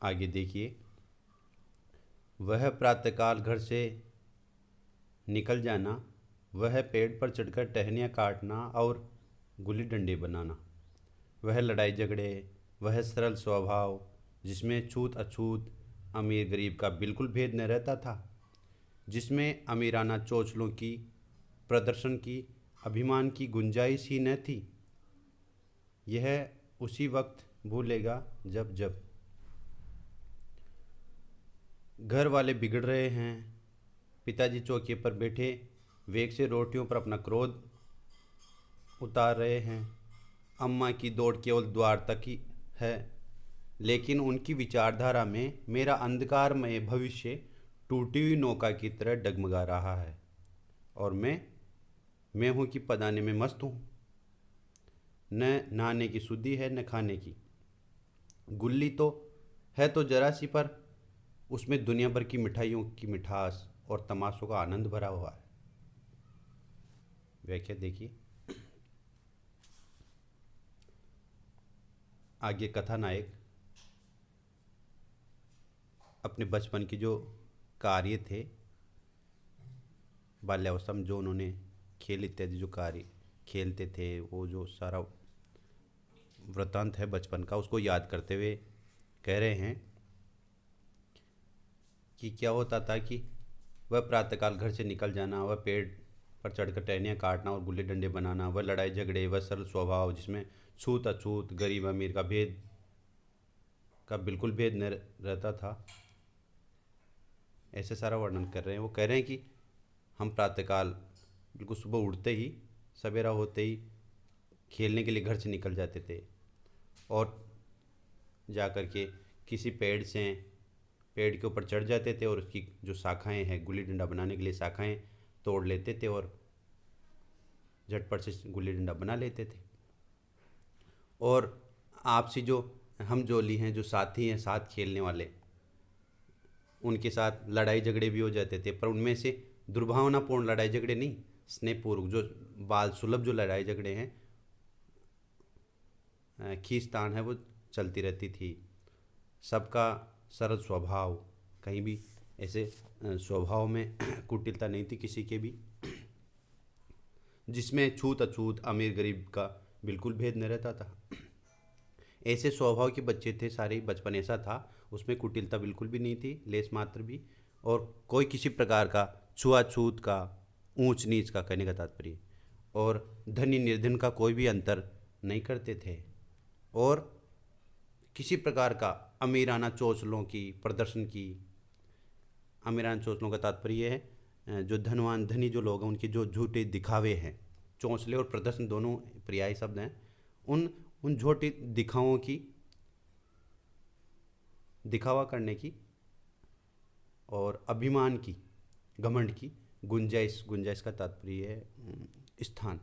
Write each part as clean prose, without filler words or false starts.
आगे देखिए, वह प्रातःकाल घर से निकल जाना, वह पेड़ पर चढ़कर टहनियाँ काटना और गुल्ली डंडे बनाना, वह लड़ाई झगड़े, वह सरल स्वभाव जिसमें छूत अछूत अमीर गरीब का बिल्कुल भेद न रहता था, जिसमें अमीराना चोचलों की, प्रदर्शन की, अभिमान की गुंजाइश ही न थी, यह उसी वक्त भूलेगा जब जब घर वाले बिगड़ रहे हैं, पिताजी चौकी पर बैठे वेग से रोटियों पर अपना क्रोध उतार रहे हैं, अम्मा की दौड़ केवल द्वार तक ही है, लेकिन उनकी विचारधारा में मेरा अंधकारमय भविष्य टूटी हुई नौका की तरह डगमगा रहा है और मैं हूँ कि पदाने में मस्त हूँ। न नहाने की शुद्धि है न खाने की। गुल्ली तो है तो जरा सी, पर उसमें दुनिया भर की मिठाइयों की मिठास और तमाशों का आनंद भरा हुआ है। व्याख्या देखिए। आगे कथानायक अपने बचपन के जो कार्य थे, बाल्यावस्था में जो उन्होंने खेल इत्यादि जो कार्य खेलते थे, वो जो सारा वृत्तांत है बचपन का, उसको याद करते हुए कह रहे हैं कि क्या होता था कि वह प्रातःकाल घर से निकल जाना, वह पेड़ पर चढ़कर टहनियाँ काटना और गुल्ली डंडे बनाना, वह लड़ाई झगड़े, वह सरल स्वभाव जिसमें छूत अछूत गरीब अमीर का बिल्कुल भेद न रहता था, ऐसे सारा वर्णन कर रहे हैं। वो कह रहे हैं कि हम प्रातःकाल बिल्कुल सुबह उठते ही, सवेरा होते ही खेलने के लिए घर से निकल जाते थे और जा कर के किसी पेड़ के ऊपर चढ़ जाते थे और उसकी जो शाखाएं हैं, गुल्ली डंडा बनाने के लिए शाखाएं तोड़ लेते थे और झटपट से गुल्ली डंडा बना लेते थे। और आपसी जो हम जोली हैं, जो साथी हैं साथ खेलने वाले, उनके साथ लड़ाई झगड़े भी हो जाते थे, पर उनमें से दुर्भावनापूर्ण लड़ाई झगड़े नहीं, स्नेहपूर्वक जो बाल सुलभ जो लड़ाई झगड़े हैं, खींचतान है, वो चलती रहती थी। सबका सरल स्वभाव, कहीं भी ऐसे स्वभाव में कुटिलता नहीं थी किसी के भी, जिसमें छूत अछूत अमीर गरीब का बिल्कुल भेद न रहता था। ऐसे स्वभाव के बच्चे थे सारे, बचपन ऐसा था, उसमें कुटिलता बिल्कुल भी नहीं थी, लेस मात्र भी, और कोई किसी प्रकार का छुआछूत का, ऊंच नीच का, कहने का तात्पर्य, और धनी निर्धन का कोई भी अंतर नहीं करते थे, और किसी प्रकार का अमीराना चोचलों की, प्रदर्शन की, अमीराना चोचलों का तात्पर्य है जो धनवान धनी जो लोग हैं उनके जो झूठे दिखावे हैं, चौंचले और प्रदर्शन दोनों पर्यायी शब्द हैं, उन उन झूठे दिखावों की, दिखावा करने की और अभिमान की, घमंड की गुंजाइश का तात्पर्य है स्थान,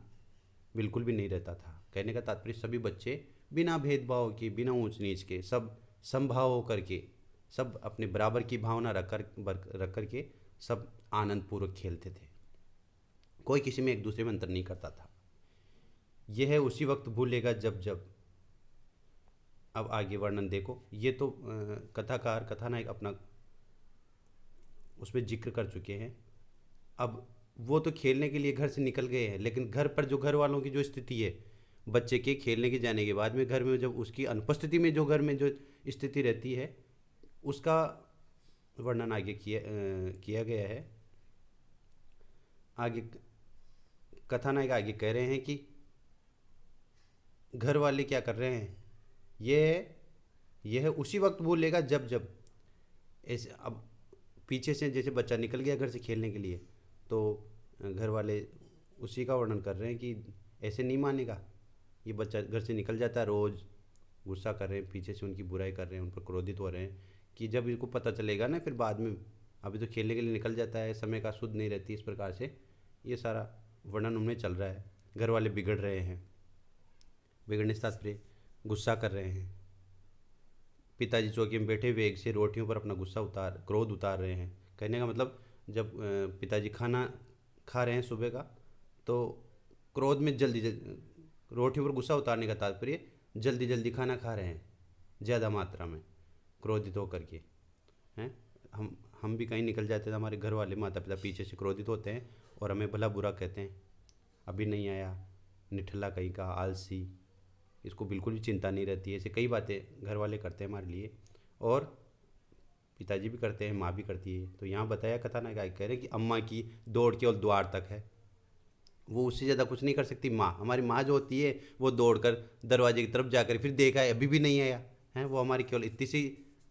बिल्कुल भी नहीं रहता था। कहने का तात्पर्य सभी बच्चे बिना भेदभाव के, बिना ऊंच नीच के, सब समभाव होकर के, सब अपने बराबर की भावना रख कर के सब आनंद पूर्वक खेलते थे, कोई किसी में एक दूसरे में अंतर नहीं करता था। यह है उसी वक्त भूलेगा जब जब। अब आगे वर्णन देखो, ये तो कथानायक अपना उसमें जिक्र कर चुके हैं। अब वो तो खेलने के लिए घर से निकल गए हैं, लेकिन घर पर जो घर वालों की जो स्थिति है, बच्चे के खेलने के जाने के बाद में घर में जब उसकी अनुपस्थिति में जो घर में जो स्थिति रहती है, उसका वर्णन आगे किया गया है। आगे कथानायक आगे कह रहे हैं कि घर वाले क्या कर रहे हैं, यह उसी वक्त भूलेगा जब जब। ऐसे अब पीछे से जैसे बच्चा निकल गया घर से खेलने के लिए, तो घर वाले उसी का वर्णन कर रहे हैं कि ऐसे नहीं मानेगा, ये बच्चा घर से निकल जाता है, रोज़ गुस्सा कर रहे हैं, पीछे से उनकी बुराई कर रहे हैं, उन पर क्रोधित हो रहे हैं कि जब इनको पता चलेगा ना, फिर बाद में, अभी तो खेलने के लिए निकल जाता है, समय का शुद्ध नहीं रहती, इस प्रकार से ये सारा वर्णन उनमें चल रहा है। घर वाले बिगड़ रहे हैं, बिगड़ने से तात्पर्य गुस्सा कर रहे हैं। पिताजी चौकी में बैठे वेग से रोटियों पर अपना क्रोध उतार रहे हैं। कहने का मतलब, जब पिताजी खाना खा रहे हैं सुबह का, तो क्रोध में जल्दी जल्दी, रोटियों पर गुस्सा उतारने का तात्पर्य जल्दी जल्दी खाना खा रहे हैं, ज़्यादा मात्रा में क्रोधित होकर के, हैं। हम भी कहीं निकल जाते हैं तो हमारे घर वाले माता पिता पीछे से क्रोधित होते हैं और हमें भला बुरा कहते हैं, अभी नहीं आया, निठल्ला कहीं का, आलसी, इसको बिल्कुल भी चिंता नहीं रहती है। ऐसे कई बातें घर वाले करते हैं हमारे लिए, और पिताजी भी करते हैं, माँ भी करती है। तो यहाँ बताया कथानक कह रहे हैं कि अम्मा की दौड़ केवल द्वार तक है, वो उससे ज़्यादा कुछ नहीं कर सकती। माँ, हमारी माँ जो होती है वो दौड़ कर दरवाजे की तरफ जाकर फिर देखा है अभी भी नहीं आया है, वो हमारी केवल इतनी सी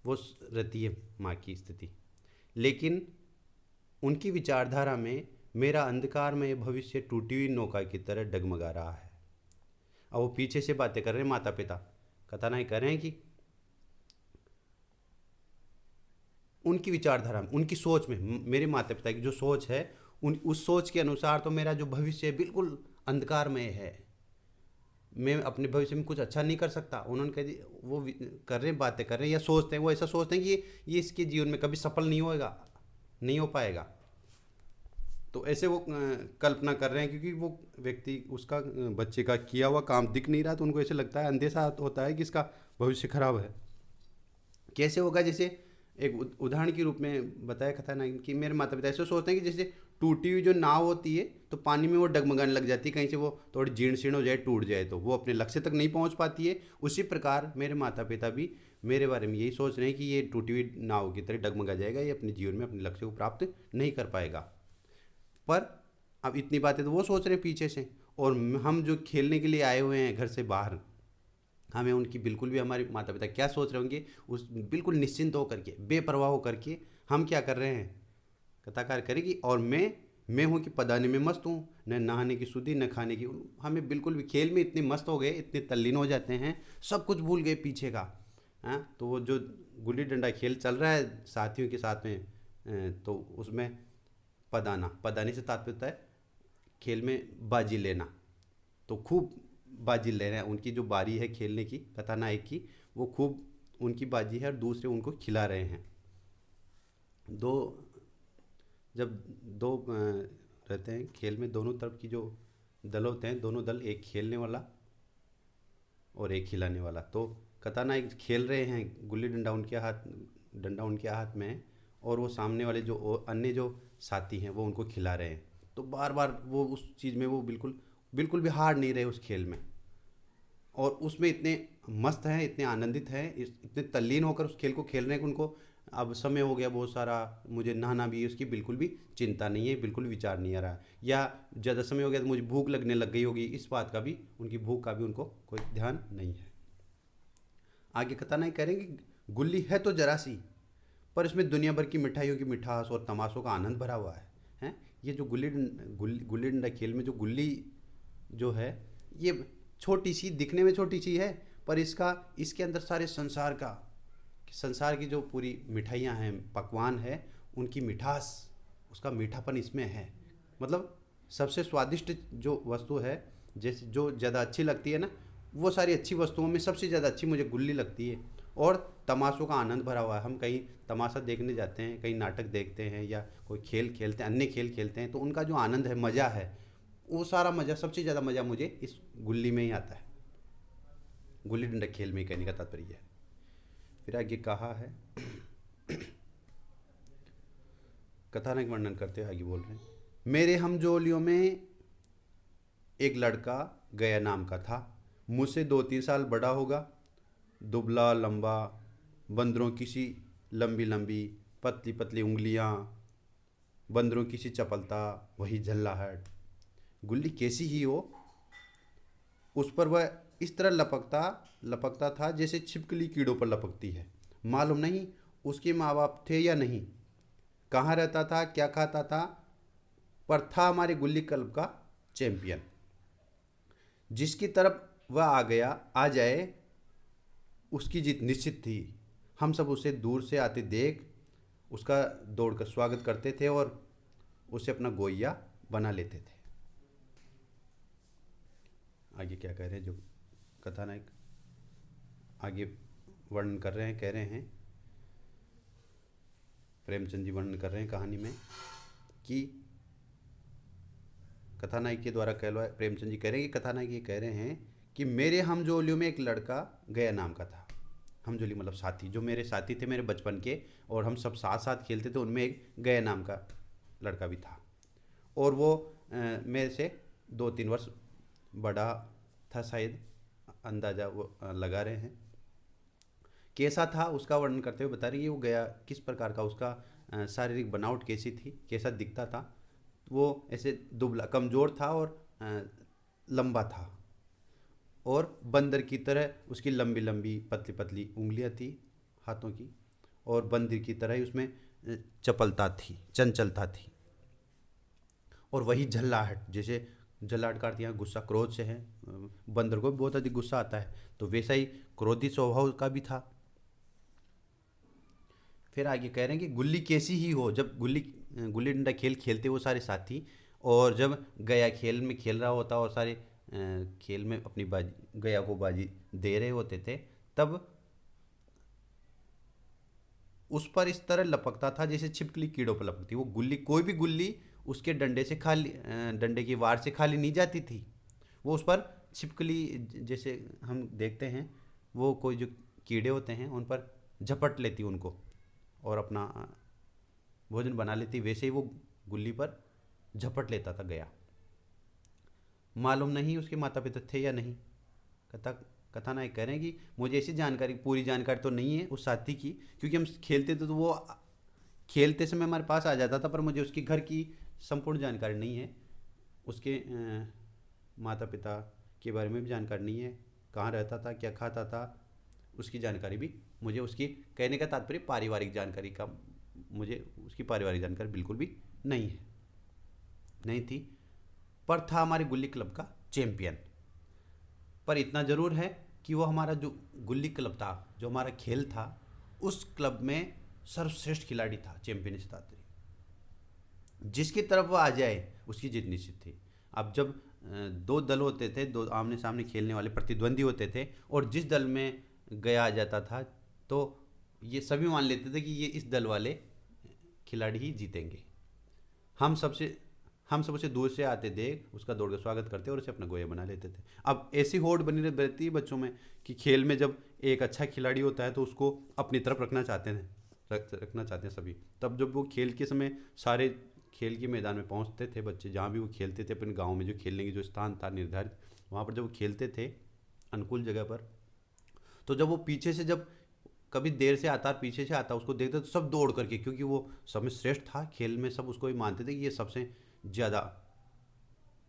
वो रहती है माँ की स्थिति। लेकिन उनकी विचारधारा में मेरा अंधकार में भविष्य टूटी हुई नौका की तरह डगमगा रहा है। अब वो पीछे से बातें कर रहे हैं माता पिता, कथानक कर रहे हैं कि उनकी विचारधारा में, उनकी सोच में, मेरे माता पिता की जो सोच है उस सोच के अनुसार तो मेरा जो भविष्य है बिल्कुल अंधकारमय है, मैं अपने भविष्य में कुछ अच्छा नहीं कर सकता। उन्होंने कह दी, वो कर रहे हैं, बातें कर रहे हैं या सोचते हैं, वो ऐसा सोचते हैं कि ये इसके जीवन में कभी सफल नहीं होएगा, नहीं हो पाएगा। तो ऐसे वो कल्पना कर रहे हैं, क्योंकि वो व्यक्ति उसका बच्चे का किया हुआ काम दिख नहीं रहा, तो उनको ऐसे लगता है, अंदेशा होता है कि इसका भविष्य खराब है। कैसे होगा? जैसे एक उदाहरण के रूप में बताया कथानक कि मेरे माता पिता ऐसे सोचते हैं कि जैसे टूटी हुई जो नाव होती है तो पानी में वो डगमगाने लग जाती है, कहीं से वो थोड़ी जीर्ण शीर्ण हो जाए, टूट जाए तो वो अपने लक्ष्य तक नहीं पहुंच पाती है। उसी प्रकार मेरे माता पिता भी मेरे बारे में यही सोच रहे हैं कि ये टूटी हुई नाव की तरह डगमगा जाएगा, ये अपने जीवन में अपने लक्ष्य को प्राप्त नहीं कर पाएगा। पर अब इतनी बातें तो वो सोच रहे हैं पीछे से, और हम जो खेलने के लिए आए हुए हैं घर से बाहर, हमें उनकी बिल्कुल भी, हमारे माता पिता क्या सोच रहे होंगे उस बिल्कुल निश्चिंत होकर के, बेपरवाह होकर के हम क्या कर रहे हैं, कथाकार करेगी। और मैं हूँ कि पदाने में मस्त हूँ, न नहाने की सुधी न खाने की। हमें बिल्कुल भी खेल में इतने मस्त हो गए, इतने तल्लीन हो जाते हैं, सब कुछ भूल गए पीछे का। हाँ, तो वो जो गुल्ली डंडा खेल चल रहा है साथियों के साथ में, तो उसमें पदाने से तात्पर्य होता है खेल में बाजी लेना। तो खूब बाजी ले रहे हैं, उनकी जो बारी है खेलने की, कथानायक की, वो खूब उनकी बाजी है और दूसरे उनको खिला रहे हैं। दो जब दो रहते हैं खेल में, दोनों तरफ की जो दल होते हैं, दोनों दल, एक खेलने वाला और एक खिलाने वाला। तो कथानायक खेल रहे हैं, गुल्ली डंडा उनके हाथ में है, और वो सामने वाले जो अन्य जो साथी हैं वो उनको खिला रहे हैं। तो बार बार वो उस चीज़ में वो बिल्कुल बिल्कुल भी हार नहीं रहे उस खेल में, और उसमें इतने मस्त हैं, इतने आनंदित हैं, इतने तल्लीन होकर उस खेल को खेल रहे हैं कि उनको अब समय हो गया बहुत सारा, मुझे नहाना भी है, उसकी बिल्कुल भी चिंता नहीं है, बिल्कुल विचार नहीं आ रहा, या ज़्यादा समय हो गया तो मुझे भूख लगने लग गई होगी, इस बात का भी, उनकी भूख का भी उनको कोई ध्यान नहीं है। आगे कथा नहीं करेंगे, गुल्ली है तो जरा सी, पर इसमें दुनिया भर की मिठाइयों की मिठास और तमाशों का आनंद भरा हुआ है। हैं, ये जो गुल्ली डंडा खेल में जो गुल्ली जो है, ये छोटी सी, दिखने में छोटी सी है, पर इसके अंदर सारे संसार की जो पूरी मिठाइयाँ हैं, पकवान है, उनकी मिठास, उसका मीठापन इसमें है। मतलब सबसे स्वादिष्ट जो वस्तु है, जैसे जो ज़्यादा अच्छी लगती है ना, वो सारी अच्छी वस्तुओं में सबसे ज़्यादा अच्छी मुझे गुल्ली लगती है। और तमाशों का आनंद भरा हुआ है। हम कहीं तमाशा देखने जाते हैं, कहीं नाटक देखते हैं, या कोई खेल खेलते हैं, अन्य खेल खेलते हैं, तो उनका जो आनंद है, मज़ा है, वो सारा मज़ा, सबसे ज़्यादा मज़ा मुझे इस गुल्ली में ही आता है। गुल्ली डंडा खेल में कहने का तात्पर्य है। फिर आगे कहा है, कथानक वर्णन करते हुए आगे बोल रहे हैं, मेरे हमजोलियों में एक लड़का गया नाम का था, मुझसे 2-3 साल बड़ा होगा, दुबला लंबा, बंदरों की सी लंबी लंबी पतली पतली उंगलियां, बंदरों की सी चपलता, वही झल्लाहट। गुल्ली कैसी ही हो, उस पर वह इस तरह लपकता था जैसे छिपकली कीड़ों पर लपकती है। मालूम नहीं उसके माँ बाप थे या नहीं, कहाँ रहता था, क्या खाता था, पर था हमारे गुल्ली क्लब का चैंपियन। जिसकी तरफ वह आ जाए उसकी जीत निश्चित थी। हम सब उसे दूर से आते देख उसका दौड़कर स्वागत करते थे और उसे अपना गोइया बना लेते थे। आगे क्या कह रहे हैं, जो कथानायक आगे वर्णन कर रहे हैं, कह रहे हैं, प्रेमचंद जी वर्णन कर रहे हैं कहानी में कि कथानायक के द्वारा प्रेमचंद जी कह रहे हैं कि कथानायक ये कह रहे हैं कि मेरे हमजोलियों में एक लड़का गया नाम का था। हमजोली मतलब साथी, जो मेरे साथी थे मेरे बचपन के, और हम सब साथ साथ खेलते थे, उनमें एक गया नाम का लड़का भी था। और वो मेरे से 2-3 वर्ष बड़ा था शायद, अंदाज़ा वो लगा रहे हैं। कैसा था उसका वर्णन करते हुए बता रही है, वो गया किस प्रकार का, उसका शारीरिक बनावट कैसी थी, कैसा दिखता था। वो ऐसे दुबला कमज़ोर था और लंबा था, और बंदर की तरह उसकी लंबी लंबी पतली पतली उंगलियां थी हाथों की, और बंदर की तरह ही उसमें चपलता थी, चंचलता थी। और वही झल्लाहट, जैसे झल्लाहट का अर्थ यहाँ गुस्सा क्रोध से है, बंदर को भी बहुत अधिक गुस्सा आता है, तो वैसा ही क्रोधी स्वभाव का भी था। फिर आगे कह रहे हैं कि गुल्ली कैसी ही हो, जब गुल्ली गुल्ली डंडा खेल खेलते वो सारे साथी, और जब गया खेल में खेल रहा होता और सारे खेल में अपनी बाजी गया को बाजी दे रहे होते थे, तब उस पर इस तरह लपकता था जैसे छिपकली कीड़ों पर लपकती। वो गुल्ली, कोई भी गुल्ली उसके डंडे से खाली, डंडे की वार से खाली नहीं जाती थी। वो उस पर छिपकली, जैसे हम देखते हैं वो कोई जो कीड़े होते हैं उन पर झपट लेती उनको और अपना भोजन बना लेती, वैसे ही वो गुल्ली पर झपट लेता था गया। मालूम नहीं उसके माता पिता थे या नहीं। कथा कथानायक कह रहे हैं कि मुझे ऐसी जानकारी, पूरी जानकारी तो नहीं है उस साथी की, क्योंकि हम खेलते थे तो वो खेलते समय हमारे पास आ जाता था, पर मुझे उसके घर की संपूर्ण जानकारी नहीं है। उसके माता पिता के बारे में भी जानकारी नहीं है, कहाँ रहता था, क्या खाता था, उसकी जानकारी भी मुझे, उसकी कहने का तात्पर्य पारिवारिक जानकारी का, मुझे उसकी पारिवारिक जानकारी बिल्कुल भी नहीं है, नहीं थी। पर था हमारे गुल्ली क्लब का चैंपियन। पर इतना ज़रूर है कि वो हमारा जो गुल्ली क्लब था, जो हमारा खेल था, उस क्लब में सर्वश्रेष्ठ खिलाड़ी था, चैंपियन स्तात्री। जिसकी तरफ वो आ जाए उसकी जीत निश्चित थी। अब जब दो दल होते थे, दो आमने सामने खेलने वाले प्रतिद्वंदी होते थे, और जिस दल में गया आ जाता था तो ये सभी मान लेते थे कि ये इस दल वाले खिलाड़ी ही जीतेंगे। हम सबसे हम सब उसे दूर से आते देख उसका दौड़ कर स्वागत करते और उसे अपना गोया बना लेते थे। अब ऐसी होड़ बनी रहती है बच्चों में कि खेल में जब एक अच्छा खिलाड़ी होता है तो उसको अपनी तरफ रखना चाहते हैं सभी। तब जब वो खेल के समय सारे खेल के मैदान में पहुंचते थे बच्चे, जहाँ भी वो खेलते थे अपने गांव में, जो खेलने की जो स्थान था निर्धारित, वहाँ पर जब वो खेलते थे अनुकूल जगह पर, तो जब वो पीछे से, जब कभी देर से आता पीछे से आता, उसको देखते तो सब दौड़ करके, क्योंकि वो सब में श्रेष्ठ था खेल में, सब उसको भी मानते थे कि ये सबसे ज़्यादा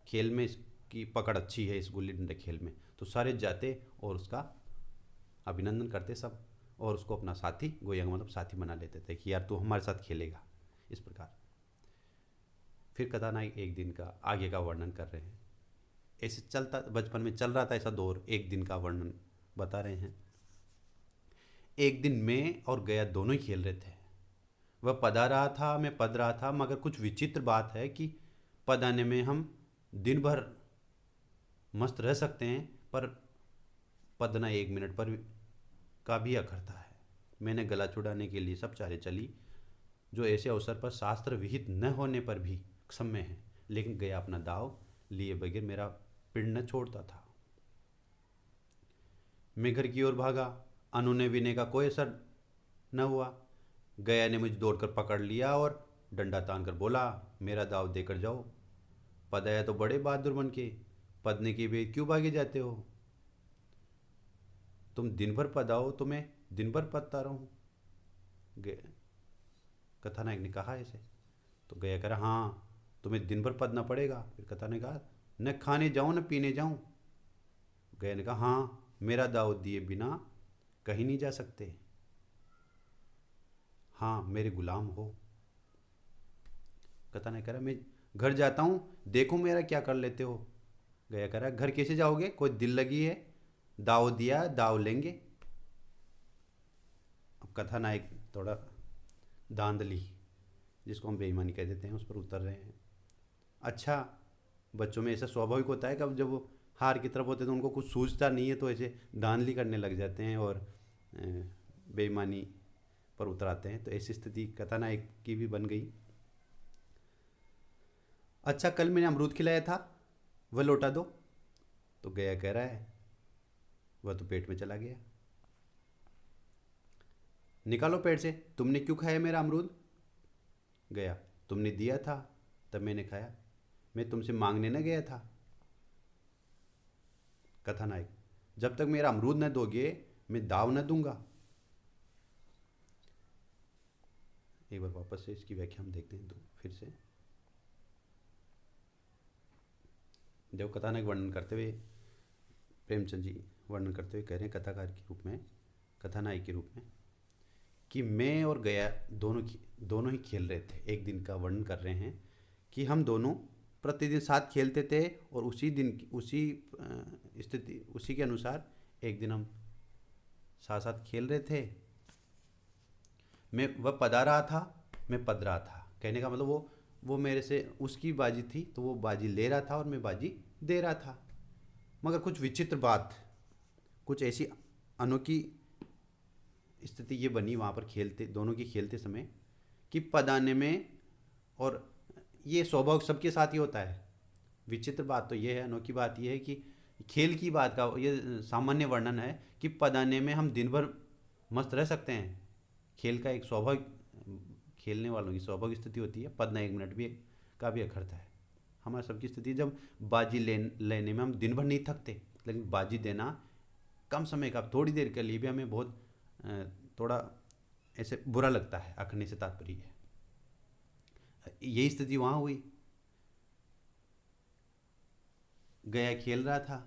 खेल में इसकी पकड़ अच्छी है इस गुल्ली डंडा खेल में, तो सारे जाते और उसका अभिनंदन करते सब, और उसको अपना साथी गोया मतलब साथी बना लेते थे कि यार तू हमारे साथ खेलेगा, इस प्रकार। फिर कथानायक एक दिन का आगे का वर्णन कर रहे हैं। ऐसे चलता, बचपन में चल रहा था ऐसा दौर, एक दिन का वर्णन बता रहे हैं। एक दिन मैं और गया दोनों ही खेल रहे थे। वह पदा रहा था, मैं पद रहा था, मगर कुछ विचित्र बात है कि पदाने में हम दिन भर मस्त रह सकते हैं, पर पदना 1 मिनट पर का भी अखरता है। मैंने गला छुड़ाने के लिए सब चारे चली, जो ऐसे अवसर पर शास्त्र विहित न होने पर भी क्षम्य है, लेकिन गया अपना दाव लिए बगैर मेरा पिंड न छोड़ता था। मैं घर की ओर भागा, अनुनय विनय का कोई असर न हुआ। गया ने मुझे दौड़कर पकड़ लिया और डंडा तान कर बोला, मेरा दाव देकर जाओ। पद आया तो बड़े बहादुर बन के पदने के बाद क्यों भागे जाते हो? तुम दिन भर पदाओ तो मैं दिन भर पदता रहूं, कथानायक ने कहा ऐसे। तो गया कह रहा, हाँ तुम्हें दिन भर पदना पड़ेगा। फिर कथानायक ने कहा, न खाने जाऊं न पीने जाऊं। गया ने कहा, हाँ मेरा दाव दिए बिना कहीं नहीं जा सकते, हाँ मेरे गुलाम हो। कथानायक कह रहा, मैं घर जाता हूँ, देखो मेरा क्या कर लेते हो। गया कह रहा, घर कैसे जाओगे, कोई दिल लगी है, दाव दिया दाव लेंगे। अब कथानायक थोड़ा धांधली, जिसको हम बेईमानी कह देते हैं, उस पर उतर रहे हैं। अच्छा, बच्चों में ऐसा स्वाभाविक होता है कि अब जब वो हार की तरफ होते हैं तो उनको कुछ सूझता नहीं है, तो ऐसे धांधली करने लग जाते हैं और बेईमानी पर उतर आते हैं। तो ऐसी स्थिति कथानायक की भी बन गई। अच्छा, कल मैंने अमरूद खिलाया था, वह लौटा दो। तो गया कह रहा है, वह तो पेट में चला गया। निकालो पेट से, तुमने क्यों खाया मेरा अमरूद? गया, तुमने दिया था तब मैंने खाया, मैं तुमसे मांगने न गया था। कथानायक, जब तक मेरा अमरूद न दोगे मैं दाव न दूंगा। एक बार वापस से इसकी व्याख्या हम देखते हैं, तो फिर से जब कथानायक वर्णन करते हुए, प्रेमचंद जी वर्णन करते हुए कह रहे हैं कथाकार के रूप में, कथानायक के रूप में, कि मैं और गया दोनों ही खेल रहे थे। एक दिन का वर्णन कर रहे हैं कि हम दोनों प्रतिदिन साथ खेलते थे और उसी दिन उसी स्थिति उसी के अनुसार एक दिन हम साथ साथ खेल रहे थे। वह पदा रहा था, मैं पद रहा था। कहने का मतलब वो मेरे से, उसकी बाजी थी तो वो बाजी ले रहा था और मैं बाजी दे रहा था। मगर कुछ विचित्र बात, कुछ ऐसी अनोखी स्थिति ये बनी वहाँ पर दोनों की खेलते समय, कि पद आने में, और ये स्वभाव सबके साथ ही होता है। विचित्र बात तो ये है, अनोखी बात ये है कि खेल की बात का ये सामान्य वर्णन है कि पद आने में हम दिन भर मस्त रह सकते हैं। खेल का एक स्वाभाविक, खेलने वालों की स्वाभाविक स्थिति होती है, पद ना 1 मिनट भी का भी अखरता है। हमारे सबकी स्थिति, जब बाजी लेने में हम दिन भर नहीं थकते, लेकिन बाजी देना कम समय का, थोड़ी देर के लिए भी हमें बहुत थोड़ा ऐसे बुरा लगता है। अखरने से तात्पर्य है, यही स्थिति वहाँ हुई। गया खेल रहा था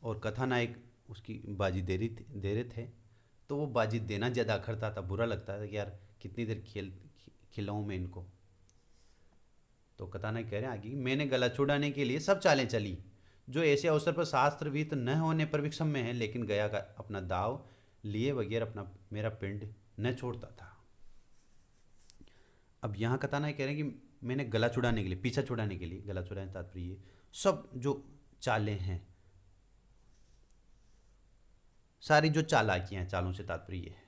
और कथानायक उसकी बाजी दे रहे थे, तो वो बाजी देना ज़्यादा अखरता था, बुरा लगता था कि यार कितनी देर खिलाऊँ मैं इनको। तो कथानायक कह रहे हैं आगे, मैंने गला छुड़ाने के लिए सब चालें चली, जो ऐसे अवसर पर शास्त्रवित न होने पर भी क्षम्य है, लेकिन गया का अपना दाव लिए बगैर अपना मेरा पिंड न छोड़ता था। अब यहाँ कथानायक कह रहे हैं कि मैंने गला छुड़ाने के लिए, पीछा छुड़ाने के लिए, गला छुड़ाने तात्पर्य सब जो चालें हैं, सारी जो चालाकियाँ हैं, चालों से तात्पर्य है,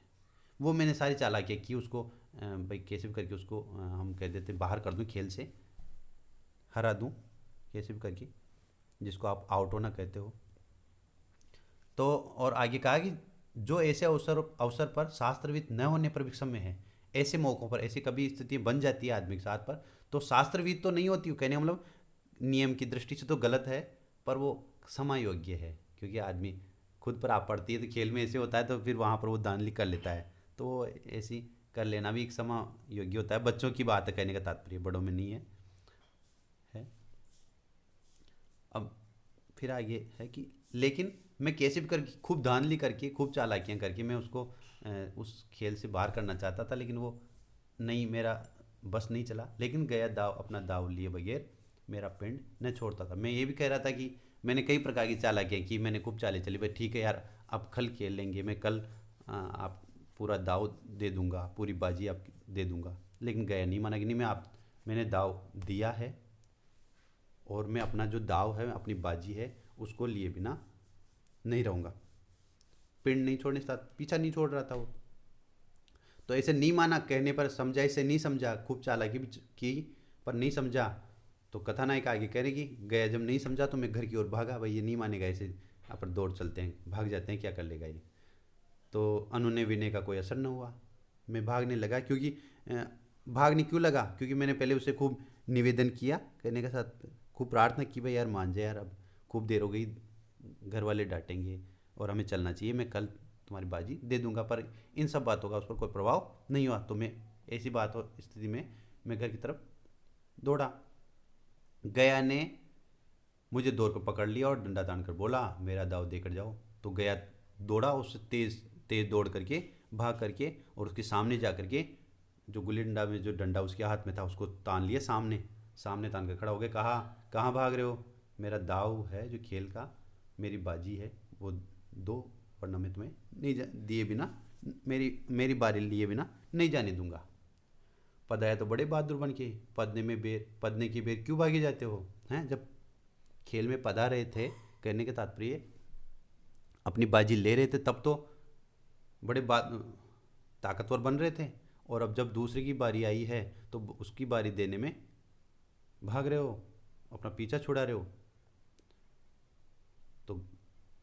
वो मैंने सारी चालाकियाँ की, उसको भाई कैसे भी करके उसको हम कह देते बाहर कर दूं, खेल से हरा दूं कैसे भी करके, जिसको आप आउट होना कहते हो। तो और आगे कहा कि जो ऐसे अवसर पर शास्त्रविद न होने पर भी क्षम्य है, ऐसे मौक़ों पर, ऐसी कभी स्थिति बन जाती है आदमी के साथ पर, तो शास्त्रविद तो नहीं होती, कहने का मतलब नियम की दृष्टि से तो गलत है, पर वो क्षमा योग्य है, क्योंकि आदमी खुद पर आप पड़ती है तो खेल में ऐसे होता है, तो फिर वहाँ पर वो धांधली कर लेता है, तो वो ऐसी कर लेना भी एक क्षमा योग्य होता है। बच्चों की बात है, कहने का तात्पर्य बड़ों में नहीं है। अब फिर आगे है कि लेकिन मैं कैसे भी करके, खूब धांधली करके, खूब चालाकियाँ करके मैं उसको उस खेल से बाहर करना चाहता था, लेकिन वो नहीं, मेरा बस नहीं चला। लेकिन गया अपना दाव लिए बगैर मेरा पिंड न छोड़ता था। मैं ये भी कह रहा था कि मैंने कई प्रकार की चालाकियाँ की, मैंने खूब चालें चली, भाई ठीक है यार, अब कल खेल लेंगे, मैं कल आप पूरा दाव दे दूंगा, पूरी बाजी आप दे दूंगा। लेकिन गया नहीं, माना कि नहीं, मैंने दाव दिया है और मैं अपना जो दाव है, अपनी बाजी है, उसको लिए बिना नहीं रहूँगा। पिंड नहीं छोड़ने साथ पीछा नहीं छोड़ रहा था वो। तो ऐसे नहीं माना, कहने पर समझा, इसे नहीं समझा, खूब चालाकी भी की पर नहीं समझा। तो कथानायक आगे कह रहे कि गया जब नहीं समझा तो मैं घर की ओर भागा, भाई ये नहीं मानेगा, ऐसे यहाँ पर दौड़ चलते हैं, भाग जाते हैं, क्या कर लेगा ये। तो अनुनय विनय का कोई असर न हुआ, मैं भागने लगा। क्योंकि भागने क्यों लगा, क्योंकि मैंने पहले उसे खूब निवेदन किया, कहने के साथ खूब प्रार्थना की, भाई यार मान जाए यार, अब खूब देर हो गई, घर वाले डांटेंगे और हमें चलना चाहिए, मैं कल तुम्हारी बाजी दे दूंगा। पर इन सब बातों का उस पर कोई प्रभाव नहीं हुआ। तो मैं ऐसी बात हो स्थिति में मैं घर की तरफ दौड़ा। गया ने मुझे दौड़ कर पकड़ लिया और डंडा तान कर बोला, मेरा दाव देकर जाओ। तो गया दौड़ा, उससे तेज़ तेज़ दौड़ करके, भाग करके, और उसके सामने जा करके, जो गुल्ली डंडा में जो डंडा उसके हाथ में था, उसको तान लिया, सामने सामने तान कर खड़ा हो गया। कहा, कहाँ भाग रहे हो, मेरा दाव है जो खेल का, मेरी बाजी है, वो दो, वरना मैं तुम्हें नहीं दिए बिना, मेरी बारी लिए बिना नहीं जाने दूंगा। पद आया तो बड़े बहादुर बन के, पदने की बेर क्यों भागे जाते हो, हैं? जब खेल में पधा रहे थे, कहने के तात्पर्य अपनी बाजी ले रहे थे, तब तो बड़े ताकतवर बन रहे थे, और अब जब दूसरे की बारी आई है तो उसकी बारी देने में भाग रहे हो, अपना पीछा छुड़ा रहे हो। तो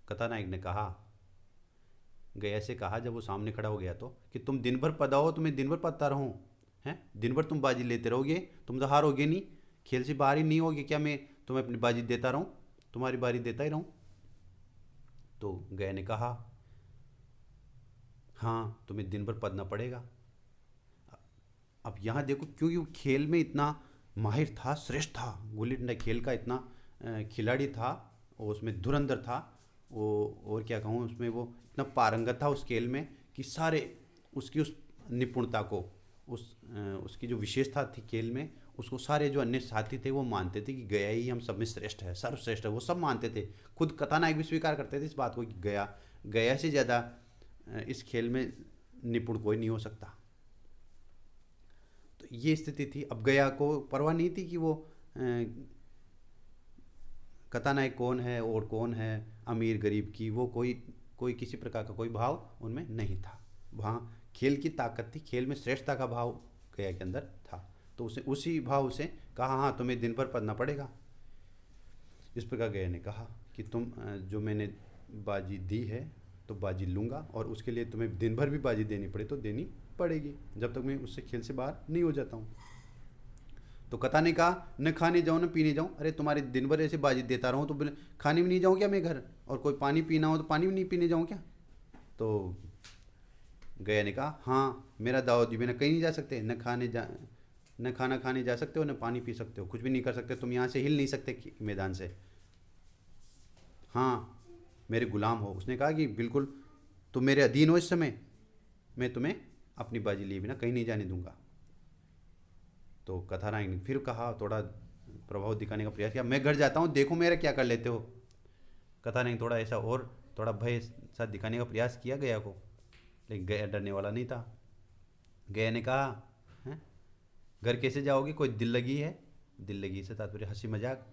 कथानायक ने कहा, गया से कहा जब वो सामने खड़ा हो गया तो कि तुम दिन भर पदाओ, तुम्हें दिन भर पदता रहूं, हैं दिन भर तुम बाजी लेते रहोगे, तुम तो हारोगे नहीं, खेल से बाहर ही नहीं होगे क्या, मैं तुम्हें अपनी बाजी देता रहूं, तुम्हारी बारी देता ही रहूं। तो गया ने कहा हाँ तुम्हें दिन भर पदना पड़ेगा। अब यहाँ देखो क्योंकि वो खेल में इतना माहिर था, श्रेष्ठ था, गुल्ली डंडा खेल का इतना खिलाड़ी था, और उसमें धुरंधर था वो, और क्या कहूँ उसमें वो इतना पारंगत था उस खेल में कि सारे उसकी उस निपुणता को, उसकी जो विशेषता थी खेल में, उसको सारे जो अन्य साथी थे वो मानते थे कि गया ही हम सब में श्रेष्ठ है, सर्वश्रेष्ठ है, वो सब मानते थे। खुद कथानायक भी स्वीकार करते थे इस बात को कि गया गया से ज़्यादा इस खेल में निपुण कोई नहीं हो सकता। तो ये स्थिति थी। अब गया को परवाह नहीं थी कि वो कथानायक कौन है और कौन है, अमीर गरीब की, वो कोई कोई किसी प्रकार का कोई भाव उनमें नहीं था। वहाँ खेल की ताकत थी, खेल में श्रेष्ठता का भाव गया के अंदर था। तो उसे उसी भाव से कहा हाँ तुम्हें दिन भर पढ़ना पड़ेगा। इस प्रकार गया ने कहा कि तुम जो मैंने बाजी दी है तो बाजी लूँगा, और उसके लिए तुम्हें दिन भर भी बाजी देनी पड़े तो देनी पड़ेगी, जब तक मैं उससे खेल से बाहर नहीं हो जाता हूँ। तो कथा ने कहा न खाने जाऊँ न पीने जाऊँ। अरे तुम्हारे दिन भर ऐसे बाजी देता रहूँ तो खाने भी नहीं जाऊँ क्या मैं घर, और कोई पानी पीना हो तो पानी भी नहीं पीने जाऊँ क्या। तो गया ने कहा हाँ मेरा दाऊद जी, बिना कहीं नहीं जा सकते, न खाना खाने जा सकते हो, न पानी पी सकते हो, कुछ भी नहीं कर सकते, तुम यहाँ से हिल नहीं सकते मैदान से। हाँ मेरे गुलाम हो। उसने कहा कि बिल्कुल तुम मेरे अधीन हो इस समय, मैं तुम्हें अपनी बाजी लिए बिना कहीं नहीं जाने दूंगा। तो कथानायक ने फिर कहा, थोड़ा प्रभाव दिखाने का प्रयास किया, मैं घर जाता हूँ, देखो मेरा क्या कर लेते हो। कथानायक थोड़ा ऐसा और थोड़ा भय सा दिखाने का प्रयास किया गया को, लेकिन गया डरने वाला नहीं था। गया ने कहा हैं घर कैसे जाओगे, कोई दिल लगी है, दिल लगी से तात्पर्य हंसी मजाक,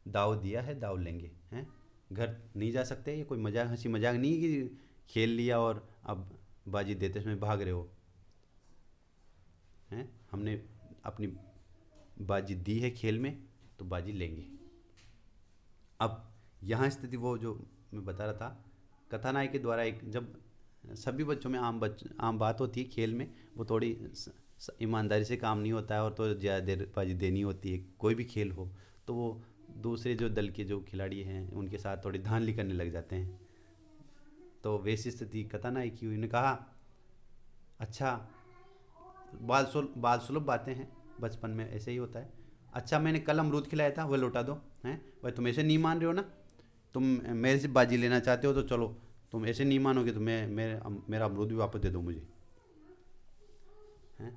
दाव दिया है दाव लेंगे, हैं घर नहीं जा सकते, ये कोई मजाक हंसी मजाक नहीं है कि खेल लिया और अब बाजी देते समय भाग रहे हो, हैं हमने अपनी बाजी दी है खेल में तो बाजी लेंगे। अब यहाँ स्थिति वो जो मैं बता रहा था, कथानायक के द्वारा एक, जब सभी बच्चों में आम बात होती है खेल में, वो थोड़ी ईमानदारी से काम नहीं होता है और तो ज़्यादा देर बाजी देनी होती है, कोई भी खेल हो, तो वो दूसरे जो दल के जो खिलाड़ी हैं उनके साथ थोड़ी धांधली करने लग जाते हैं। तो वैसी स्थिति कथानायक की हुई। उन्होंने कहा अच्छा, बाल सुलभ बातें हैं, बचपन में ऐसे ही होता है। अच्छा मैंने कल अमरूद खिलाया था, वह लौटा दो। हैं भाई तुम ऐसे नहीं मान रहे हो ना, तुम मेरे से बाजी लेना चाहते हो तो चलो, तुम ऐसे नहीं मानोगे तो मेरा अमरूद भी वापस दे दो मुझे। हैं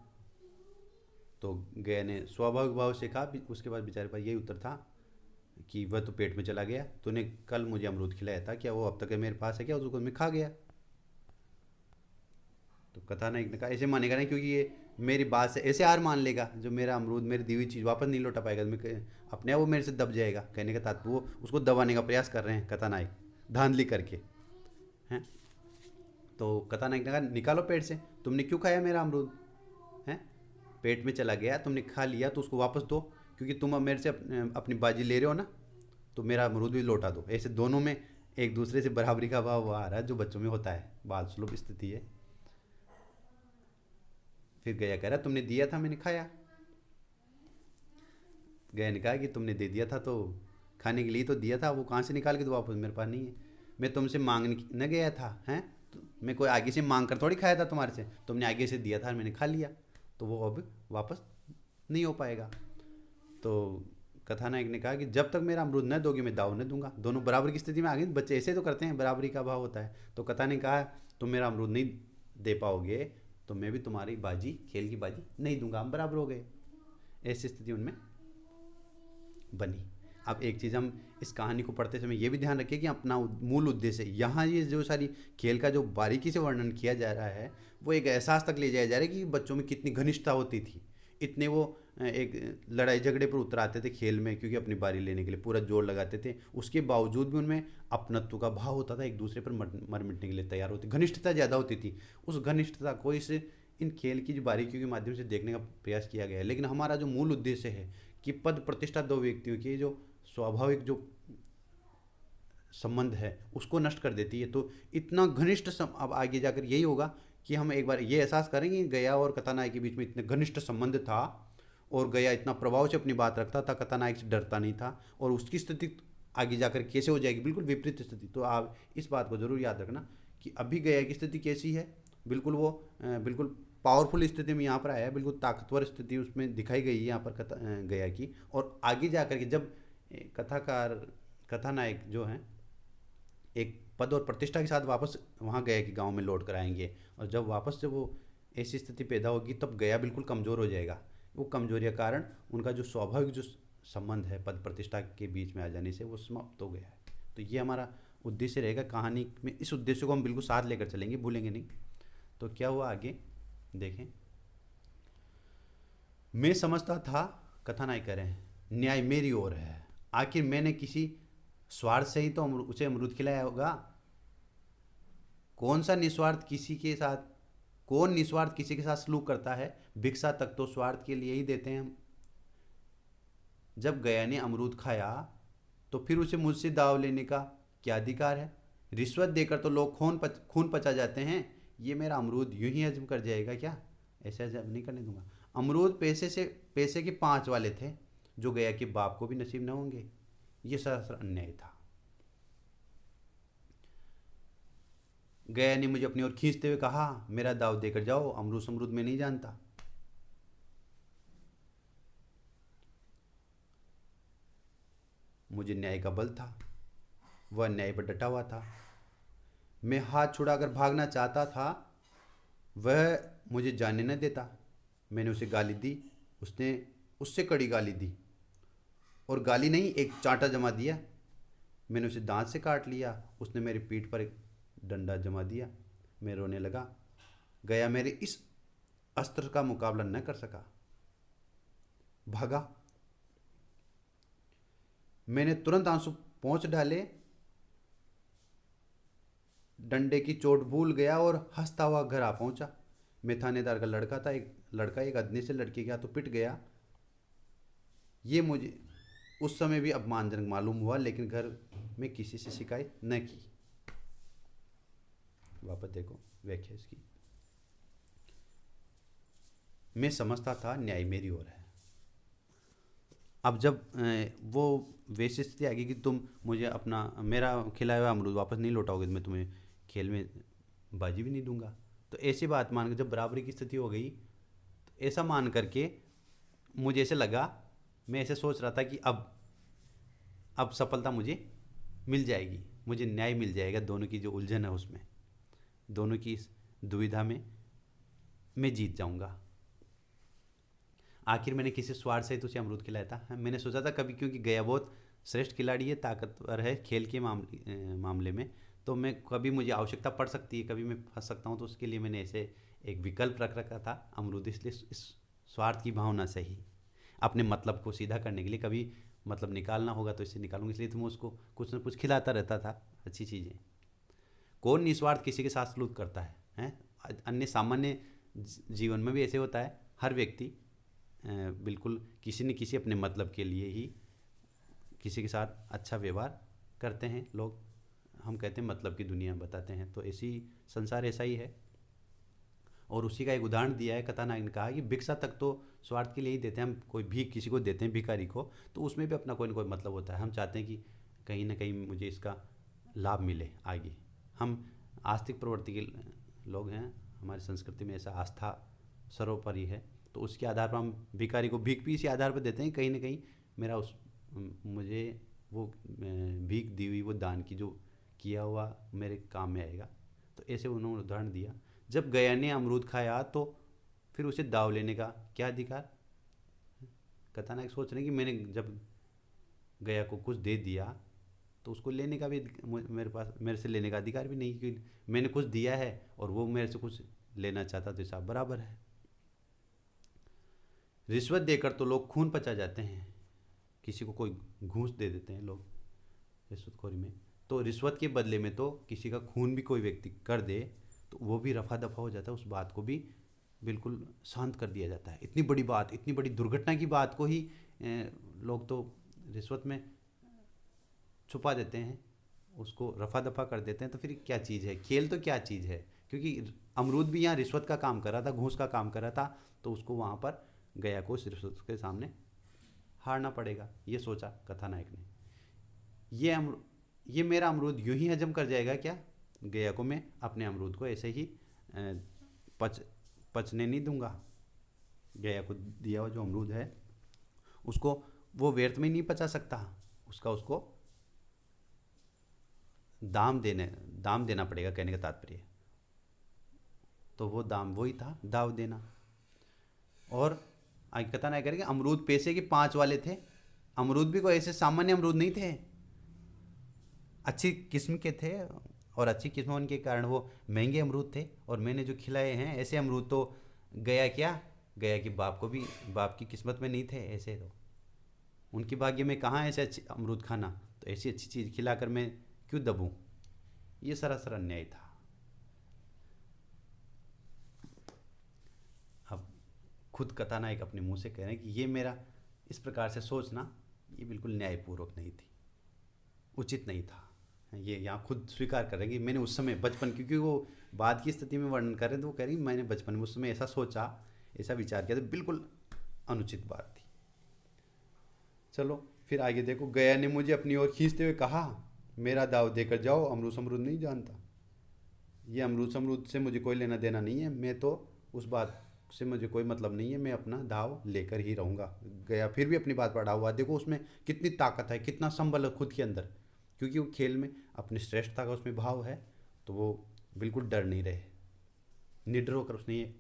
तो गया ने स्वाभाविक भाव से कहा, उसके बाद बेचारे पर यही उत्तर था कि वह तो पेट में चला गया, तूने कल मुझे अमरूद खिलाया था, क्या वो अब तक मेरे पास है क्या, उसको मैं खा गया। तो कथानायक ने कहा ऐसे मानेगा नहीं, क्योंकि ये मेरी बात से ऐसे हार मान लेगा, जो मेरा अमरूद मेरी दी हुई चीज़ वापस नहीं लौटा पाएगा, मैं अपने आप वो मेरे से दब जाएगा। कहने का तात्पर्य वो उसको दबाने का प्रयास कर रहे हैं कथानायक, धांधली करके। हैं तो कथानायक ने कहा निकालो पेट से, तुमने क्यों खाया मेरा अमरूद, हैं पेट में चला गया, तुमने खा लिया तो उसको वापस दो, क्योंकि तुम अब मेरे से अपनी बाजी ले रहे हो ना, तो मेरा अमरूद भी लौटा दो। ऐसे दोनों में एक दूसरे से बराबरी का भाव आ रहा है, जो बच्चों में होता है, बाल सुलभ स्थिति है। फिर गया कह रहा तुमने दिया था मैंने खाया। गया ने कहा कि तुमने दे दिया था तो खाने के लिए तो दिया था, वो कहाँ से निकाल के तो वापस मेरे पास नहीं है, मैं तुमसे मांगने न गया था। हैं तो मैं कोई आगे से मांग कर थोड़ी खाया था तुम्हारे से, तुमने आगे से दिया था मैंने खा लिया, तो वो अब वापस नहीं हो पाएगा। तो कथानायक ने कहा कि जब तक मेरा अमरूद न दोगे मैं दाव न दूंगा। दोनों बराबर की स्थिति में आ गए, बच्चे ऐसे तो करते हैं, बराबरी का भाव होता है। तो कथा ने कहा तुम मेरा अमरूद नहीं दे पाओगे तो मैं भी तुम्हारी बाजी, खेल की बाजी नहीं दूंगा, हम बराबर हो गए। ऐसी स्थिति उनमें बनी। अब एक चीज़ हम इस कहानी को पढ़ते समय ये भी ध्यान रखें कि अपना मूल उद्देश्य, यहाँ ये जो सारी खेल का जो बारीकी से वर्णन किया जा रहा है, वो एक एहसास तक ले जाया जा रहा है कि बच्चों में कितनी घनिष्ठता होती थी, इतने वो एक लड़ाई झगड़े पर उतर आते थे खेल में, क्योंकि अपनी बारी लेने के लिए पूरा जोर लगाते थे, उसके बावजूद भी उनमें अपनत्व का भाव होता था, एक दूसरे पर मर मिटने के लिए तैयार होते, घनिष्ठता ज़्यादा होती थी। उस घनिष्ठता को इस इन खेल की जो बारीकियों के माध्यम से देखने का प्रयास किया गया है। लेकिन हमारा जो मूल उद्देश्य है कि पद प्रतिष्ठा दो व्यक्तियों की जो स्वाभाविक जो संबंध है उसको नष्ट कर देती है। तो इतना घनिष्ठ अब आगे जाकर यही होगा कि हम एक बार ये एहसास करेंगे गया और कथानायक के बीच में इतने घनिष्ठ संबंध था, और गया इतना प्रभाव से अपनी बात रखता था, कथानायक से डरता नहीं था, और उसकी स्थिति आगे जाकर कैसे हो जाएगी, बिल्कुल विपरीत स्थिति। तो आप इस बात को ज़रूर याद रखना कि अभी गया की स्थिति कैसी है, बिल्कुल वो बिल्कुल पावरफुल स्थिति में यहाँ पर आया है, बिल्कुल ताकतवर स्थिति उसमें दिखाई गई है यहाँ पर गया की। और आगे जाकर के जब कथाकार कथानायक जो हैं एक पद और प्रतिष्ठा के साथ वापस वहाँ गया कि गांव में लौट कर आएंगे, और जब वापस से वो ऐसी स्थिति पैदा होगी तब गया बिल्कुल कमज़ोर हो जाएगा। वो कमजोरी के कारण उनका जो स्वाभाविक जो संबंध है पद प्रतिष्ठा के बीच में आ जाने से वो समाप्त हो गया है। तो ये हमारा उद्देश्य रहेगा कहानी में, इस उद्देश्य को हम बिल्कुल साथ लेकर चलेंगे, भूलेंगे नहीं। तो क्या हुआ आगे देखें। मैं समझता था, कथानायक कह रहे हैं, न्याय मेरी ओर है, आखिर मैंने किसी स्वार्थ से ही तो उसे अमरूद खिलाया होगा। कौन सा निस्वार्थ किसी के साथ, कौन निस्वार्थ किसी के साथ सलूक करता है, भिक्षा तक तो स्वार्थ के लिए ही देते हैं हम। जब गया ने अमरूद खाया तो फिर उसे मुझसे दाव लेने का क्या अधिकार है। रिश्वत देकर तो लोग खून पचा जाते हैं, ये मेरा अमरूद यूं ही हजम कर जाएगा क्या? ऐसे हजम नहीं करने दूंगा। अमरूद पैसे के 5 वाले थे जो गया के बाप को भी नसीब न होंगे। ये सरासर अन्याय था। गया ने मुझे अपनी ओर खींचते हुए कहा, मेरा दाव देकर जाओ, अमरूद अमरूद में नहीं जानता। मुझे न्याय का बल था, वह न्याय पर डटा हुआ था। मैं हाथ छुड़ाकर भागना चाहता था, वह मुझे जाने न देता। मैंने उसे गाली दी, उसने उससे कड़ी गाली दी, और गाली नहीं एक चांटा जमा दिया। मैंने उसे दांत से काट लिया, उसने मेरी पीठ पर एक डंडा जमा दिया। मैं रोने लगा। गया मेरे इस अस्त्र का मुकाबला न कर सका, भागा। मैंने तुरंत आंसू पोंछ डाले, डंडे की चोट भूल गया और हंसता हुआ घर आ पहुंचा। मैं थानेदार का लड़का था, एक लड़का एक आदमी से लड़के गया तो पिट गया। ये मुझे उस समय भी अपमानजनक मालूम हुआ, लेकिन घर में किसी से शिकायत न की। वापस देखो व्याख्या इसकी। मैं समझता था न्याय मेरी ओर है। अब जब वो वैसी स्थिति आ गई कि तुम मुझे अपना मेरा खिलाया हुआ अमरूद वापस नहीं लौटाओगे तो मैं तुम्हें खेल में बाजी भी नहीं दूंगा। तो ऐसी बात मान के जब बराबरी की स्थिति हो गई, तो ऐसा मान करके मुझे ऐसे लगा, मैं ऐसे सोच रहा था कि अब सफलता मुझे मिल जाएगी, मुझे न्याय मिल जाएगा। दोनों की जो उलझन है उसमें, दोनों की इस दुविधा में मैं जीत जाऊंगा। आखिर मैंने किसी स्वार्थ से तो उसे अमरूद खिलाया था। मैंने सोचा था कभी, क्योंकि गया बहुत श्रेष्ठ खिलाड़ी है, ताकतवर है खेल के मामले में, तो मैं कभी मुझे आवश्यकता पड़ सकती है, कभी मैं फंस सकता हूँ, तो उसके लिए मैंने ऐसे एक विकल्प रख रखा था अमरूद। इसलिए इस स्वार्थ की भावना से ही अपने मतलब को सीधा करने के लिए, कभी मतलब निकालना होगा तो इससे निकालूंगा, इसलिए तो मैं उसको कुछ न कुछ खिलाता रहता था अच्छी चीज़ें। कौन निस्वार्थ किसी के साथ सलूक करता है, हैं? अन्य सामान्य जीवन में भी ऐसे होता है। हर व्यक्ति बिल्कुल किसी न किसी अपने मतलब के लिए ही किसी के साथ अच्छा व्यवहार करते हैं लोग। हम कहते हैं मतलब की दुनिया बताते हैं, तो ऐसी संसार ऐसा ही है। और उसी का एक उदाहरण दिया है कथानायक ने, कहा कि भिक्षा तक तो स्वार्थ के लिए ही देते हैं हम। कोई भी किसी को देते हैं भिखारी को, तो उसमें भी अपना कोई ना कोई मतलब होता है। हम चाहते हैं कि कहीं ना कहीं मुझे इसका लाभ मिले आगे। हम आस्तिक प्रवृत्ति के लोग हैं, हमारी संस्कृति में ऐसा आस्था सर्वोपरि है, तो उसके आधार पर हम भिखारी को भीख भी इसी आधार पर देते हैं, कहीं ना कहीं मेरा मुझे वो भीख दी हुई, वो दान की जो किया हुआ मेरे काम में आएगा। तो ऐसे उन्होंने उदाहरण दिया। जब गया ने अमरूद खाया तो फिर उसे दाव लेने का क्या अधिकार। कथानायक सोच रहे हैं कि मैंने जब गया को कुछ दे दिया तो उसको लेने का भी मेरे से लेने का अधिकार भी नहीं, क्योंकि मैंने कुछ दिया है और वो मेरे से कुछ लेना चाहता, तो हिसाब बराबर है। रिश्वत देकर तो लोग खून पचा जाते हैं, किसी को कोई घूस दे देते हैं लोग रिश्वतखोरी में, तो रिश्वत के बदले में तो किसी का खून भी कोई व्यक्ति कर दे तो वो भी रफा दफा हो जाता है, उस बात को भी बिल्कुल शांत कर दिया जाता है। इतनी बड़ी बात, इतनी बड़ी दुर्घटना की बात को ही लोग तो रिश्वत में छुपा देते हैं, उसको रफा दफा कर देते हैं, तो फिर क्या चीज़ है खेल, तो क्या चीज़ है? क्योंकि अमरूद भी यहाँ रिश्वत का काम कर रहा था, घूस का काम कर रहा था, तो उसको वहाँ पर गया को उस रिश्वत के सामने हारना पड़ेगा, ये सोचा कथानायक ने। ये अमर ये मेरा अमरूद यूं ही हजम कर जाएगा क्या? गया को मैं अपने अमरूद को ऐसे ही पच पचने नहीं दूंगा। गया को दिया हुआ जो अमरूद है उसको वो व्यर्थ में नहीं पचा सकता, उसका उसको दाम देना पड़ेगा, कहने का तात्पर्य। तो वो दाम वही था, दाव देना। और आगे कथानायक करेंगे अमरूद पैसे के 5 वाले थे। अमरूद भी कोई ऐसे सामान्य अमरूद नहीं थे, अच्छी किस्म के थे, और अच्छी किस्म होने के कारण वो महंगे अमरूद थे। और मैंने जो खिलाए हैं ऐसे अमरूद तो गया क्या, गया कि बाप को भी, बाप की किस्मत में नहीं थे ऐसे, तो उनकी भाग्य में कहाँ ऐसे अच्छे अमरूद खाना, तो ऐसी अच्छी चीज़ खिलाकर मैं क्यों दबूँ? ये सरासर अन्याय था। अब खुद कथानायक अपने मुंह से कह रहे हैं कि ये मेरा इस प्रकार से सोचना ये बिल्कुल न्यायपूर्वक नहीं थी, उचित नहीं था। ये यहाँ खुद स्वीकार कर रहे हैं कि मैंने उस समय बचपन, क्योंकि वो बाद की स्थिति में वर्णन कर रहे हैं, तो वो कह रही मैंने बचपन में उस समय ऐसा सोचा, ऐसा विचार किया, तो बिल्कुल अनुचित बात थी। चलो फिर आगे देखो, गया ने मुझे अपनी ओर खींचते हुए कहा, मेरा दाव देकर जाओ, अमरूद अमरूद नहीं जानता। ये अमरूद अमरूद से मुझे कोई लेना देना नहीं है, मैं तो उस बात से मुझे कोई मतलब नहीं है, मैं अपना दाव लेकर ही रहूँगा। गया फिर भी अपनी बात पर अड़ा हुआ। देखो उसमें कितनी ताकत है, कितना संबल है खुद के अंदर, क्योंकि वो खेल में अपनी श्रेष्ठता का उसमें भाव है, तो वो बिल्कुल डर नहीं रहे, निडर होकर उसने ये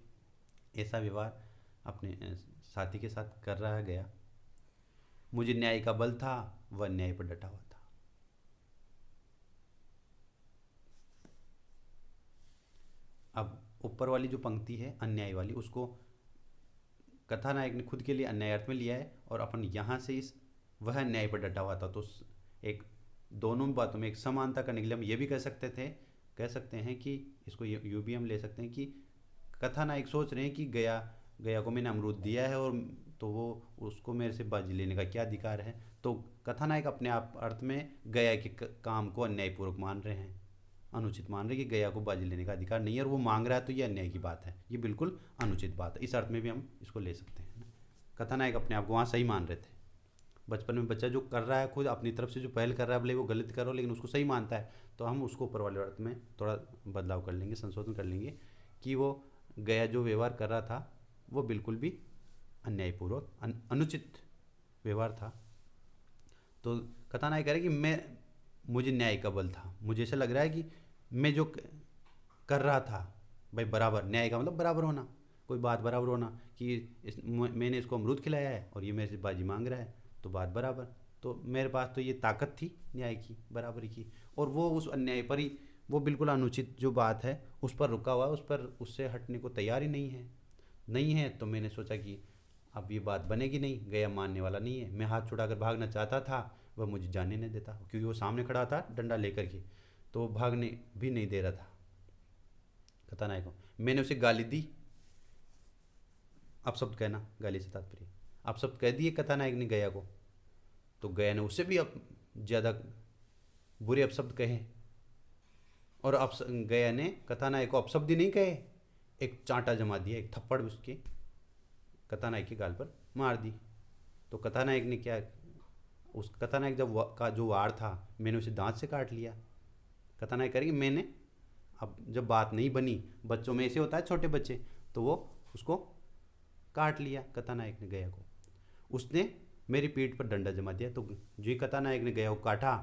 ऐसा व्यवहार अपने साथी के साथ कर रहा है। गया मुझे न्याय का बल था, वह न्याय पर डटा हुआ था। अब ऊपर वाली जो पंक्ति है अन्याय वाली, उसको कथानायक ने खुद के लिए अन्याय अर्थ में लिया है, और अपन यहाँ से इस वह न्याय पर डटा हुआ था, तो एक दोनों बातों में एक समानता करने के लिए हम ये भी कह सकते हैं कि इसको यूँ भी हम ले सकते हैं कि कथानायक सोच रहे हैं कि गया गया को मैंने अमरूद दिया है, और तो वो उसको मेरे से बाजी लेने का क्या अधिकार है। तो कथानायक अपने आप अर्थ में गया के काम को अन्यायपूर्वक मान रहे हैं, अनुचित मान रहे हैं कि गया को बाजी लेने का अधिकार नहीं है, और वो मांग रहा है, तो ये अन्याय की बात है, ये बिल्कुल अनुचित बात है। इस अर्थ में भी हम इसको ले सकते हैं। कथानायक अपने आप को वहाँ सही मान रहे थे। बचपन में बच्चा जो कर रहा है खुद अपनी तरफ से जो पहल कर रहा है, भले वो गलत कर रहा हो, लेकिन उसको सही मानता है, तो हम उसको ऊपर वाले अर्थ में थोड़ा बदलाव कर लेंगे, संशोधन कर लेंगे कि वो गया जो व्यवहार कर रहा था वो बिल्कुल भी अन्यायपूर्वक अनुचित व्यवहार था। तो कथानायक कह रहे कि मुझे न्याय का बल था, मुझे ऐसा लग रहा है कि मैं जो कर रहा था भाई बराबर, न्याय का मतलब बराबर होना, कोई बात बराबर होना, कि मैंने इसको अमरूद खिलाया है और ये मेरे से बाजी मांग रहा है, तो बात बराबर, तो मेरे पास तो ये ताकत थी न्याय की, बराबरी की, और वो उस अन्याय पर ही, वो बिल्कुल अनुचित जो बात है उस पर रुका हुआ, उस पर उससे हटने को तैयार ही नहीं है। तो मैंने सोचा कि अब ये बात बनेगी नहीं, गया मानने वाला नहीं है। मैं हाथ छुड़ाकर भागना चाहता था, वह मुझे जाने नहीं देता, क्योंकि वो सामने खड़ा था डंडा लेकर के, तो वो भागने भी नहीं दे रहा था कथानायक को। मैंने उसे गाली दी, अपशब्द कहना, गाली से तात्पर्य अपशब्द कह दिए कथानायक ने गया को, तो गया ने उससे भी अब ज़्यादा बुरे अपशब्द कहे, और गया ने कथानायक को अपशब्द ही नहीं कहे, एक चांटा जमा दिया, एक थप्पड़ उसके कथानायक के गाल पर मार दी। तो कथानायक ने क्या, उस कथानायक का जो वार था, मैंने उसे दांत से काट लिया। कथानायक करेंगे मैंने, अब जब बात नहीं बनी, बच्चों में ऐसे होता है छोटे बच्चे, तो वो उसको काट लिया कथानायक ने गया को, उसने मेरी पीठ पर डंडा जमा दिया। तो जो ही कथानायक ने गया को काटा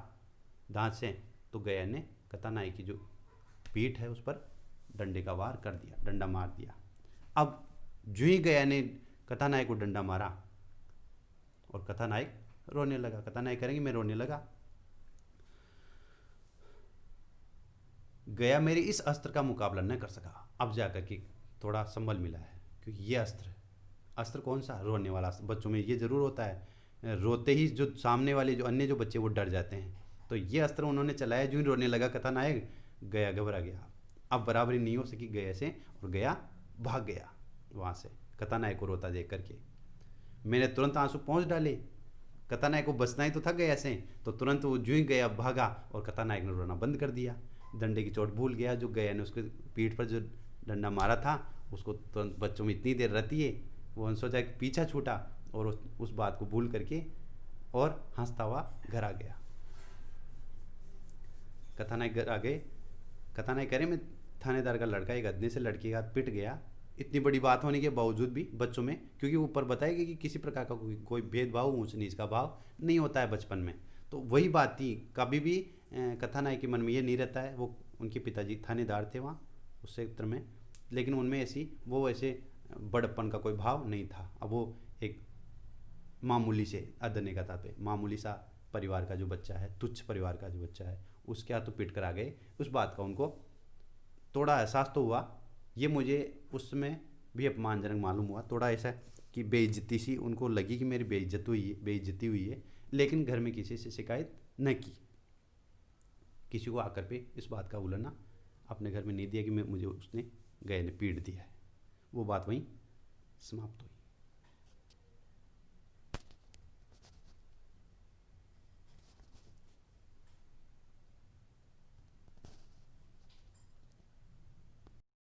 दांत से, तो गया ने कथानायक की जो पीठ है उस पर डंडे का वार कर दिया, डंडा मार दिया। अब जो ही गया ने कथानायक को डंडा मारा और कथानायक रोने लगा, कथानायक करेंगे मैं रोने लगा। गया मेरे इस अस्त्र का मुकाबला न कर सका, अब जाकर के थोड़ा संबल मिला है, क्योंकि ये अस्त्र कौन सा, रोने वाला अस्त्र। बच्चों में ये ज़रूर होता है, रोते ही जो सामने वाले जो अन्य जो बच्चे वो डर जाते हैं, तो ये अस्त्र उन्होंने चलाया, जो ही रोने लगा कथानायक, गया घबरा गया। अब बराबरी नहीं हो सकी गया से, और गया भाग गया वहाँ से कथानायक को रोता देख करके। मैंने तुरंत आंसू पहुँच डाले कथानायक को बचना ही तो था गया से, तो तुरंत वो जूं ही गया भागा और कथानायक ने रोना बंद कर दिया। डंडे की चोट भूल गया, जो गया ने उसके पीठ पर जो डंडा मारा था उसको तुरंत, बच्चों में इतनी देर रहती है, वो सोचा कि पीछा छूटा और उस बात को भूल करके और हंसता हुआ घर आ गया। कथानायक घर आ गए। कथानायक करे, मैं थानेदार का लड़का एक आदमी से लड़की का पिट गया, इतनी बड़ी बात होने के बावजूद भी बच्चों में, क्योंकि ऊपर बताया कि किसी प्रकार का कोई भेदभाव, ऊंच नीच का भाव नहीं होता है बचपन में। तो वही बात थी, कभी भी कथानायक के मन में ये नहीं रहता है, वो उनके पिताजी थानेदार थे वहाँ उस क्षेत्र में, लेकिन उनमें ऐसे बड़प्पन का कोई भाव नहीं था। अब वो एक मामूली से अदने का था, मामूली सा परिवार का जो बच्चा है, तुच्छ परिवार का जो बच्चा है, उसके हाथों पिट कर आ गए। उस बात का उनको थोड़ा एहसास तो हुआ, ये मुझे उस समय भी अपमानजनक मालूम हुआ, थोड़ा ऐसा कि बेइज्जती सी उनको लगी कि मेरी बेइज्जती हुई है, लेकिन घर में किसी से शिकायत न की, किसी को आकर पे इस बात का उलना अपने घर में नहीं दिया कि मुझे उसने गए ने पीट दिया है। वो बात वहीं समाप्त हुई।